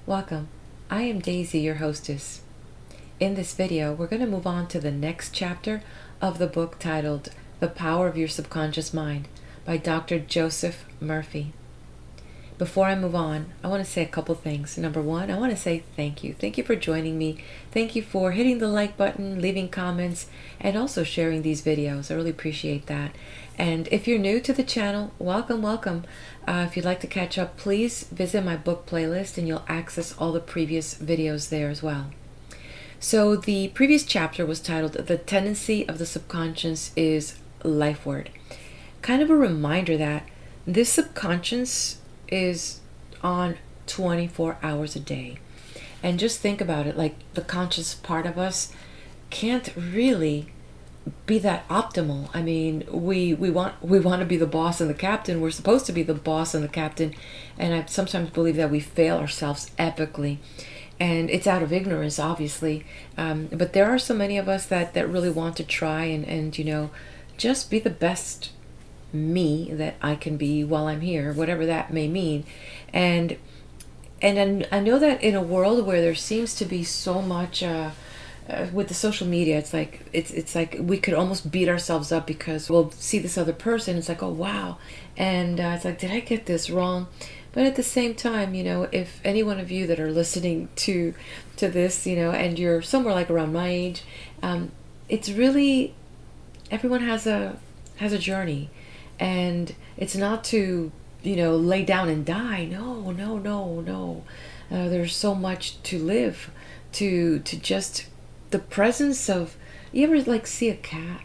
Welcome. I am Daisy, your hostess. In this video, we're going to move on to the next chapter of the book titled The Power of Your Subconscious Mind by Dr. Joseph Murphy. Before I move on, I want to say a couple things. Number one, I want to say thank you. Thank you for joining me. Thank you for hitting the like button, leaving comments, and also sharing these videos. I really appreciate that. And if you're new to the channel, welcome, welcome. If you'd like to catch up, please visit my book playlist and you'll access all the previous videos there as well. So the previous chapter was titled The Tendency of the Subconscious is Life Word. Kind of a reminder that this subconscious is on 24 hours a day. And just think about it, like the conscious part of us can't really be that optimal. I mean, we want to be the boss and the captain. We're supposed to be the boss and the captain, and I sometimes believe that we fail ourselves epically, and it's out of ignorance, obviously. But there are so many of us that really want to try and just be the best me that I can be while I'm here, whatever that may mean. And I know that in a world where there seems to be so much with the social media, it's like we could almost beat ourselves up because we'll see this other person. It's like, oh wow, and it's like, did I get this wrong? But at the same time, if any one of you that are listening to this, and you're somewhere like around my age, it's really, everyone has a journey, and it's not to lay down and die. No. There's so much to live, to just the presence of, you ever like see a cat?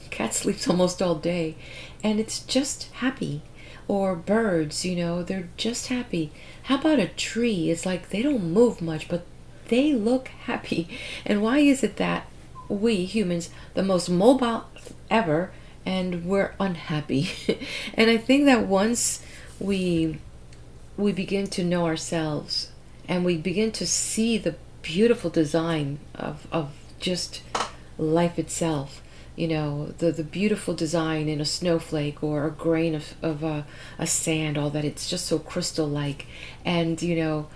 Cat sleeps almost all day and it's just happy. Or birds, they're just happy. How about a tree? It's like they don't move much, but they look happy. And why is it that we humans, the most mobile ever, and we're unhappy? And I think that once we begin to know ourselves and we begin to see the beautiful design of just life itself, the beautiful design in a snowflake or a grain of a sand, all that, it's just so crystal like, and the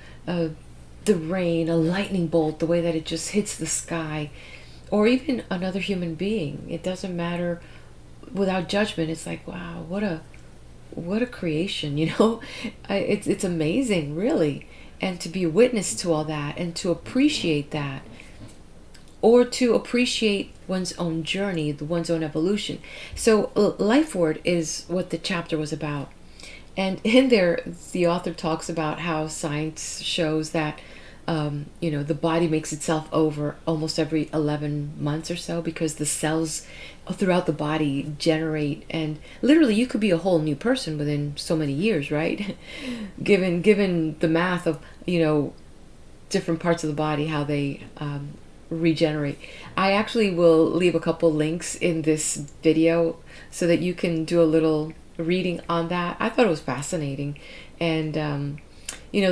rain, a lightning bolt, the way that it just hits the sky, or even another human being, it doesn't matter, without judgment. It's like, wow, what a creation. It's amazing, really. And to be a witness to all that and to appreciate that, or to appreciate one's own journey, one's own evolution. So life word is what the chapter was about. And in there, the author talks about how science shows that the body makes itself over almost every 11 months or so, because the cells throughout the body generate, and literally you could be a whole new person within so many years, right? given the math of different parts of the body, how they regenerate. I actually will leave a couple links in this video so that you can do a little reading on that. I thought it was fascinating. And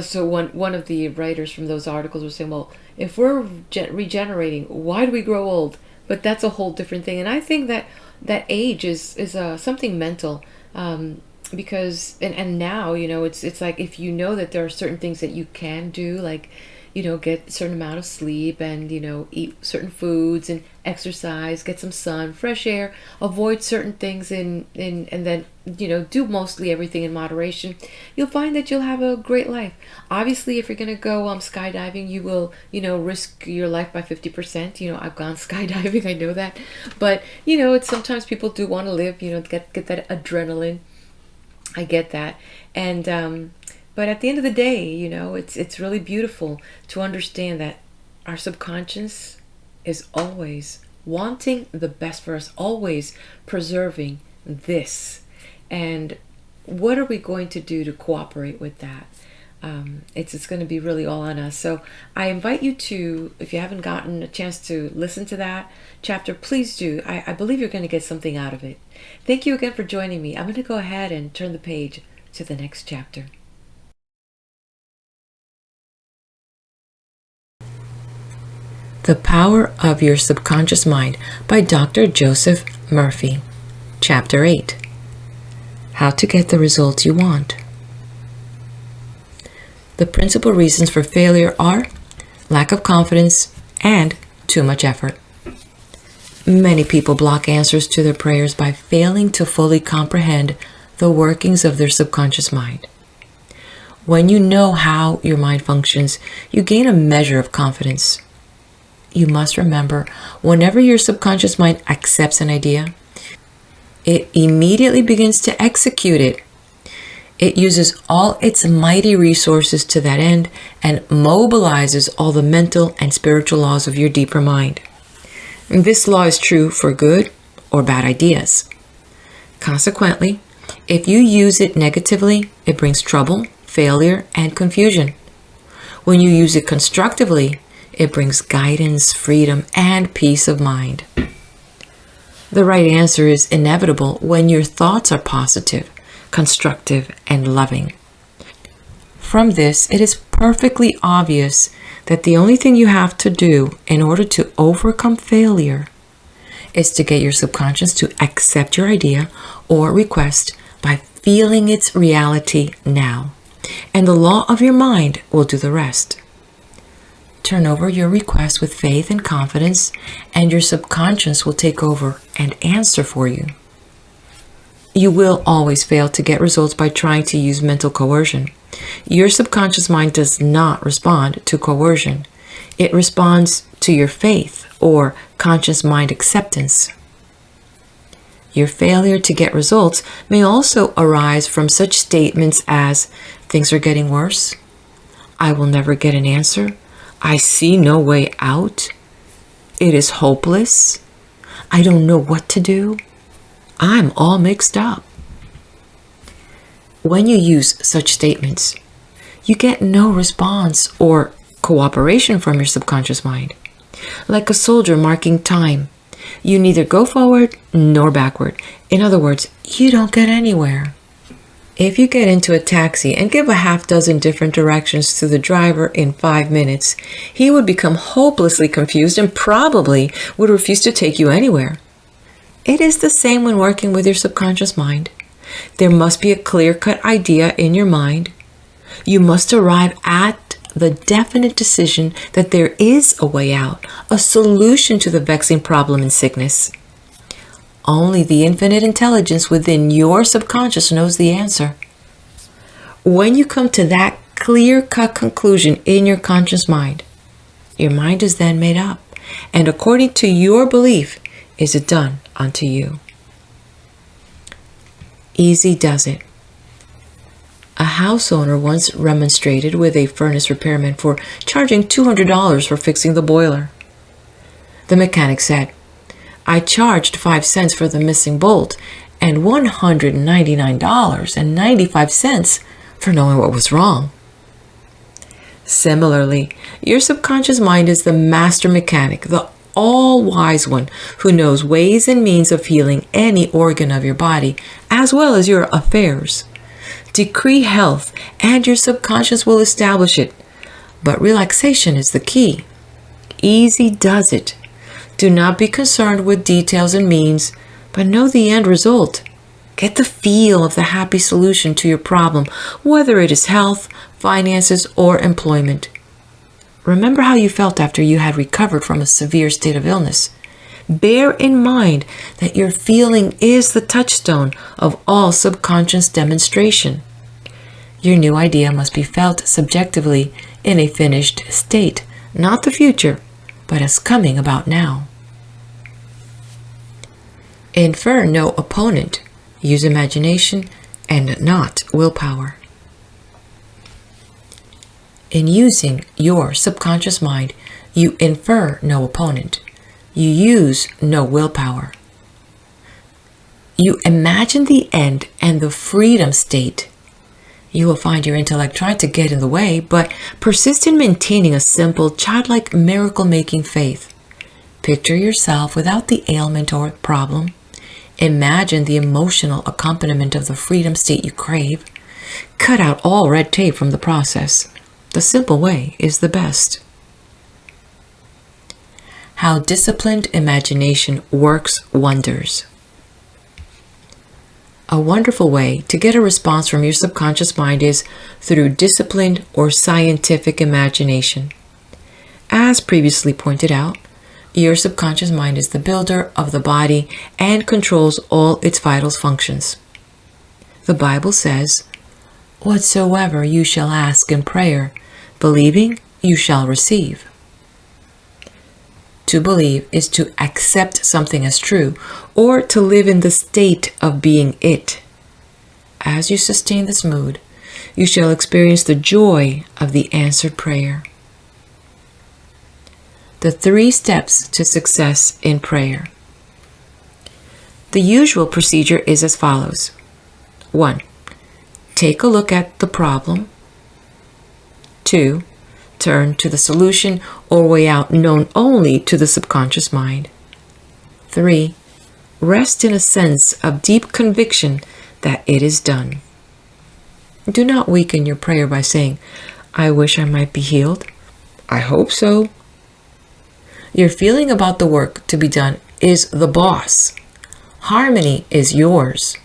so one of the writers from those articles was saying, well, if we're regenerating, why do we grow old? But that's a whole different thing. And I think that age is something mental, because and now it's like, if that there are certain things that you can do, like get a certain amount of sleep, and eat certain foods and exercise, get some sun, fresh air, avoid certain things, and then do mostly everything in moderation, you'll find that you'll have a great life. Obviously, if you're going to go skydiving, you will risk your life by 50%. I've gone skydiving, I know that, but it's sometimes people do want to live, get that adrenaline. I get that. And but at the end of the day, it's really beautiful to understand that our subconscious is always wanting the best for us, always preserving this. And what are we going to do to cooperate with that? It's going to be really all on us. So I invite you to, if you haven't gotten a chance to listen to that chapter, please do. I believe you're going to get something out of it. Thank you again for joining me. I'm going to go ahead and turn the page to the next chapter. The Power of Your Subconscious Mind by Dr. Joseph Murphy. Chapter 8. How to Get the Results You Want. The principal reasons for failure are lack of confidence and too much effort. Many people block answers to their prayers by failing to fully comprehend the workings of their subconscious mind. When you know how your mind functions, you gain a measure of confidence. You must remember, whenever your subconscious mind accepts an idea, it immediately begins to execute it. It uses all its mighty resources to that end and mobilizes all the mental and spiritual laws of your deeper mind. And this law is true for good or bad ideas. Consequently, if you use it negatively, it brings trouble, failure, and confusion. When you use it constructively, it brings guidance, freedom, and peace of mind. The right answer is inevitable when your thoughts are positive, constructive, and loving. From this, it is perfectly obvious that the only thing you have to do in order to overcome failure is to get your subconscious to accept your idea or request by feeling its reality now. And the law of your mind will do the rest. Turn over your request with faith and confidence, and your subconscious will take over and answer for you. You will always fail to get results by trying to use mental coercion. Your subconscious mind does not respond to coercion. It responds to your faith or conscious mind acceptance. Your failure to get results may also arise from such statements as, things are getting worse, I will never get an answer, I see no way out, it is hopeless, I don't know what to do, I'm all mixed up. When you use such statements, you get no response or cooperation from your subconscious mind. Like a soldier marking time, you neither go forward nor backward. In other words, you don't get anywhere. If you get into a taxi and give a half dozen different directions to the driver in 5 minutes, he would become hopelessly confused and probably would refuse to take you anywhere. It is the same when working with your subconscious mind. There must be a clear-cut idea in your mind. You must arrive at the definite decision that there is a way out, a solution to the vexing problem and sickness. Only the infinite intelligence within your subconscious knows the answer. When you come to that clear-cut conclusion in your conscious mind, your mind is then made up, and according to your belief, is it done unto you. Easy does it. A house owner once remonstrated with a furnace repairman for charging $200 for fixing the boiler. The mechanic said, I charged 5 cents for the missing bolt and $199.95 for knowing what was wrong. Similarly, your subconscious mind is the master mechanic, the all-wise one who knows ways and means of healing any organ of your body as well as your affairs. Decree health and your subconscious will establish it, but relaxation is the key. Easy does it. Do not be concerned with details and means, but know the end result. Get the feel of the happy solution to your problem, whether it is health, finances, or employment. Remember how you felt after you had recovered from a severe state of illness. Bear in mind that your feeling is the touchstone of all subconscious demonstration. Your new idea must be felt subjectively in a finished state, not the future, but as coming about now. Infer no opponent. Use imagination and not willpower. In using your subconscious mind, you infer no opponent. You use no willpower. You imagine the end and the freedom state. You will find your intellect trying to get in the way, but persist in maintaining a simple, childlike, miracle-making faith. Picture yourself without the ailment or problem. Imagine the emotional accompaniment of the freedom state you crave. Cut out all red tape from the process. The simple way is the best. How disciplined imagination works wonders. A wonderful way to get a response from your subconscious mind is through disciplined or scientific imagination. As previously pointed out, your subconscious mind is the builder of the body and controls all its vital functions. The Bible says, "Whatsoever you shall ask in prayer, believing, you shall receive." To believe is to accept something as true, or to live in the state of being it. As you sustain this mood, you shall experience the joy of the answered prayer. The 3 steps to success in prayer. The usual procedure is as follows. 1. Take a look at the problem. 2. Turn to the solution or way out known only to the subconscious mind. 3. Rest in a sense of deep conviction that it is done. Do not weaken your prayer by saying, "I wish I might be healed. I hope so." Your feeling about the work to be done is the boss. Harmony is yours.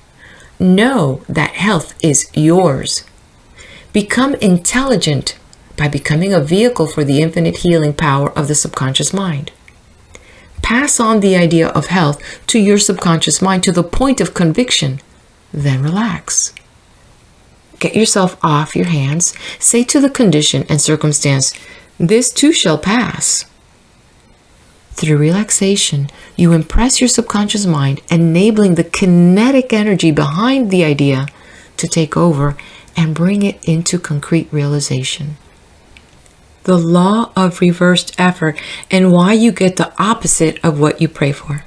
Know that health is yours. Become intelligent by becoming a vehicle for the infinite healing power of the subconscious mind. Pass on the idea of health to your subconscious mind to the point of conviction. Then relax. Get yourself off your hands. Say to the condition and circumstance, "This too shall pass." Through relaxation, you impress your subconscious mind, enabling the kinetic energy behind the idea to take over and bring it into concrete realization. The law of reversed effort and why you get the opposite of what you pray for.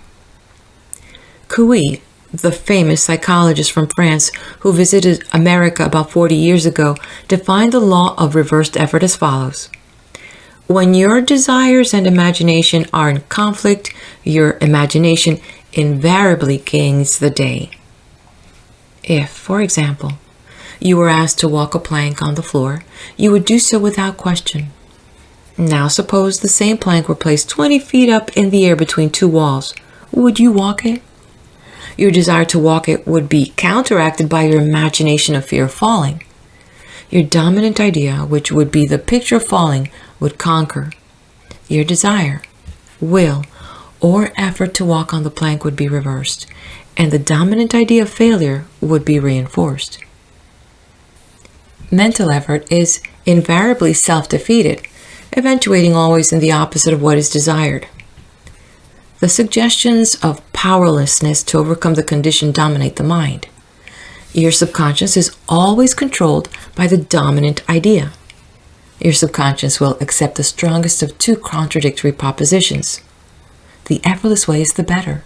Coué, the famous psychologist from France who visited America about 40 years ago, defined the law of reversed effort as follows. When your desires and imagination are in conflict, your imagination invariably gains the day. If, for example, you were asked to walk a plank on the floor, you would do so without question. Now suppose the same plank were placed 20 feet up in the air between 2 walls. Would you walk it? Your desire to walk it would be counteracted by your imagination of fear of falling. Your dominant idea, which would be the picture of falling, would conquer. Your desire, will, or effort to walk on the plank would be reversed, and the dominant idea of failure would be reinforced. Mental effort is invariably self-defeated, eventuating always in the opposite of what is desired. The suggestions of powerlessness to overcome the condition dominate the mind. Your subconscious is always controlled by the dominant idea. Your subconscious will accept the strongest of 2 contradictory propositions. The effortless way is the better.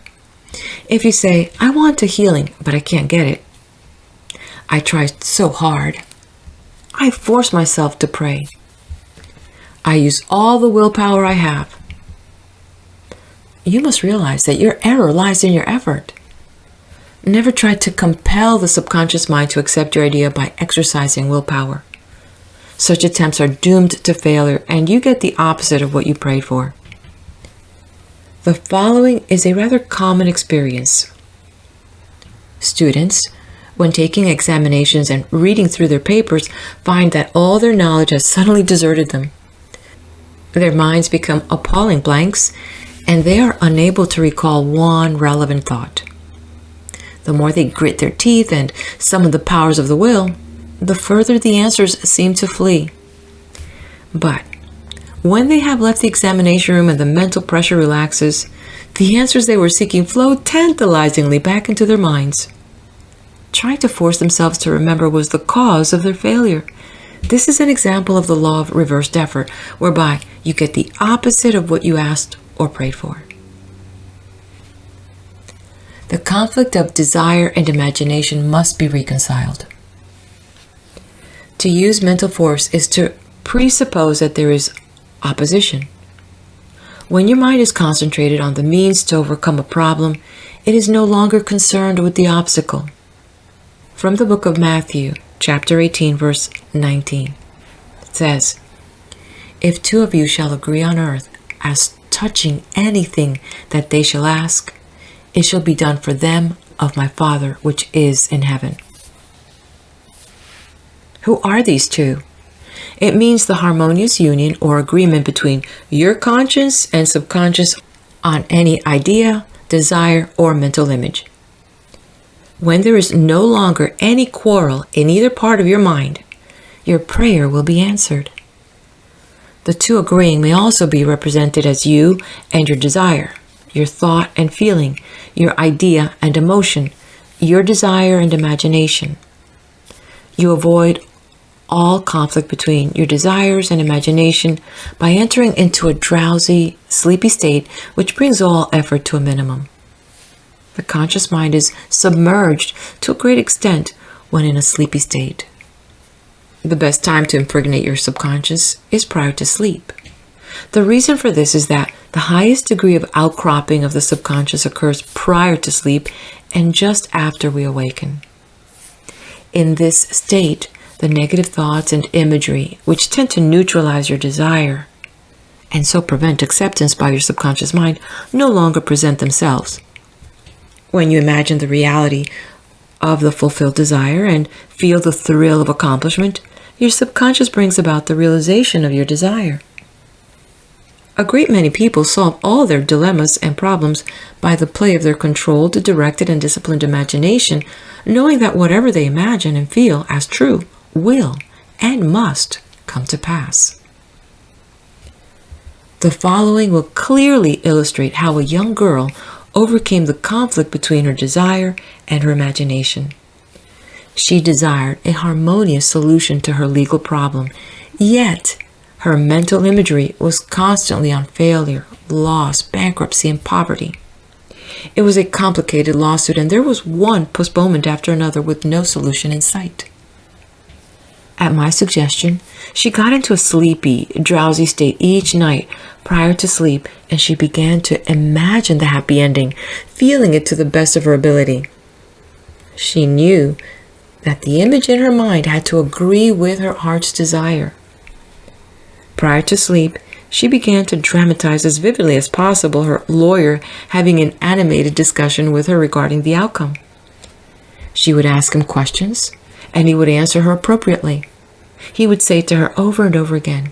If you say, "I want a healing, but I can't get it. I tried so hard. I force myself to pray. I use all the willpower I have," you must realize that your error lies in your effort. Never try to compel the subconscious mind to accept your idea by exercising willpower. Such attempts are doomed to failure, and you get the opposite of what you prayed for. The following is a rather common experience. Students, when taking examinations and reading through their papers, find that all their knowledge has suddenly deserted them. Their minds become appalling blanks, and they are unable to recall one relevant thought. The more they grit their teeth and summon the powers of the will, the further the answers seem to flee. But when they have left the examination room and the mental pressure relaxes, the answers they were seeking flow tantalizingly back into their minds. Trying to force themselves to remember was the cause of their failure. This is an example of the law of reversed effort, whereby you get the opposite of what you asked or prayed for. The conflict of desire and imagination must be reconciled. To use mental force is to presuppose that there is opposition. When your mind is concentrated on the means to overcome a problem, it is no longer concerned with the obstacle. From the book of Matthew, chapter 18, verse 19, it says, "If 2 of you shall agree on earth as touching anything that they shall ask, it shall be done for them of my Father which is in heaven. Who are these two? It means the harmonious union or agreement between your conscious and subconscious on any idea, desire, or mental image. When there is no longer any quarrel in either part of your mind, your prayer will be answered. The two agreeing may also be represented as you and your desire, your thought and feeling, your idea and emotion, your desire and imagination. You avoid all conflict between your desires and imagination by entering into a drowsy, sleepy state which brings all effort to a minimum. The conscious mind is submerged to a great extent when in a sleepy state. The best time to impregnate your subconscious is prior to sleep. The reason for this is that the highest degree of outcropping of the subconscious occurs prior to sleep and just after we awaken. In this state, the negative thoughts and imagery, which tend to neutralize your desire and so prevent acceptance by your subconscious mind, no longer present themselves. When you imagine the reality of the fulfilled desire and feel the thrill of accomplishment, your subconscious brings about the realization of your desire. A great many people solve all their dilemmas and problems by the play of their controlled, directed, and disciplined imagination, knowing that whatever they imagine and feel as true will and must come to pass. The following will clearly illustrate how a young girl overcame the conflict between her desire and her imagination. She desired a harmonious solution to her legal problem, yet her mental imagery was constantly on failure, loss, bankruptcy, and poverty. It was a complicated lawsuit, and there was one postponement after another with no solution in sight. At my suggestion, she got into a sleepy, drowsy state each night prior to sleep, and she began to imagine the happy ending, feeling it to the best of her ability. She knew that the image in her mind had to agree with her heart's desire. Prior to sleep, she began to dramatize as vividly as possible her lawyer having an animated discussion with her regarding the outcome. She would ask him questions, and he would answer her appropriately. He would say to her over and over again,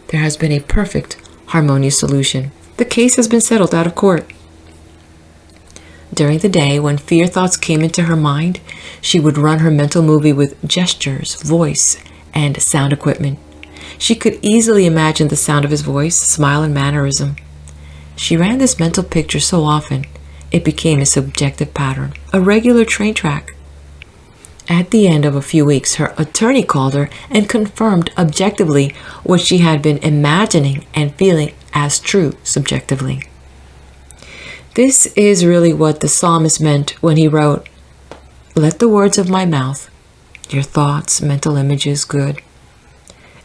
"There has been a perfect, harmonious solution. The case has been settled out of court." During the day, when fear thoughts came into her mind, she would run her mental movie with gestures, voice, and sound equipment. She could easily imagine the sound of his voice, smile, and mannerism. She ran this mental picture so often, it became a subjective pattern, a regular train track. At the end of a few weeks, her attorney called her and confirmed objectively what she had been imagining and feeling as true subjectively. This is really what the psalmist meant when he wrote, "Let the words of my mouth, your thoughts, mental images, good,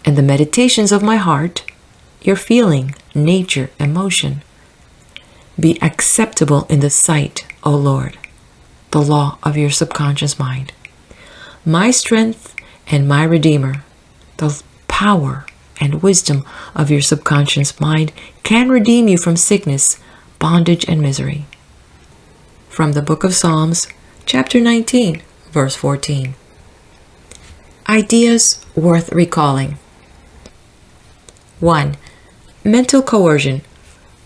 and the meditations of my heart, your feeling, nature, emotion, be acceptable in the sight, O Lord, the law of your subconscious mind. My strength and my Redeemer, the power and wisdom of your subconscious mind can redeem you from sickness, bondage, and misery." From the book of Psalms, chapter 19, verse 14. Ideas worth recalling. 1. Mental coercion,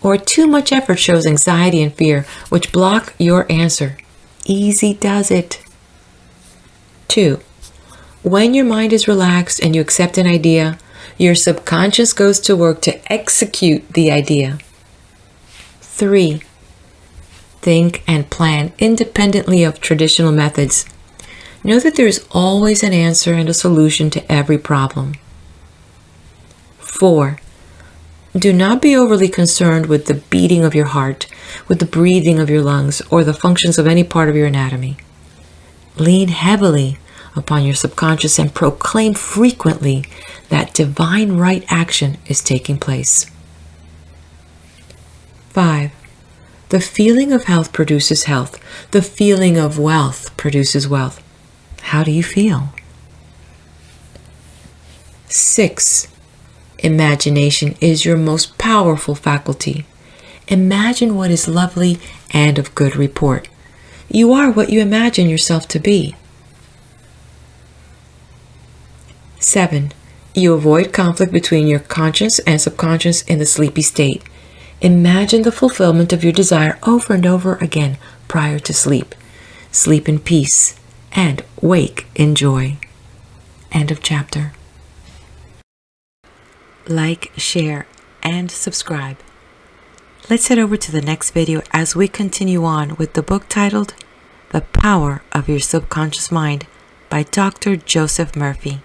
or too much effort shows anxiety and fear, which block your answer. Easy does it. 2. When your mind is relaxed and you accept an idea, your subconscious goes to work to execute the idea. 3. Think and plan independently of traditional methods. Know that there is always an answer and a solution to every problem. 4. Do not be overly concerned with the beating of your heart, with the breathing of your lungs, or the functions of any part of your anatomy. Lean heavily upon your subconscious and proclaim frequently that divine right action is taking place. 5. The feeling of health produces health. The feeling of wealth produces wealth. How do you feel? 6. Imagination is your most powerful faculty. Imagine what is lovely and of good report. You are what you imagine yourself to be. 7. You avoid conflict between your conscious and subconscious in the sleepy state. Imagine the fulfillment of your desire over and over again prior to sleep. Sleep in peace and wake in joy. End of chapter. Like, share, and subscribe. Let's head over to the next video as we continue on with the book titled The Power of Your Subconscious Mind by Dr. Joseph Murphy.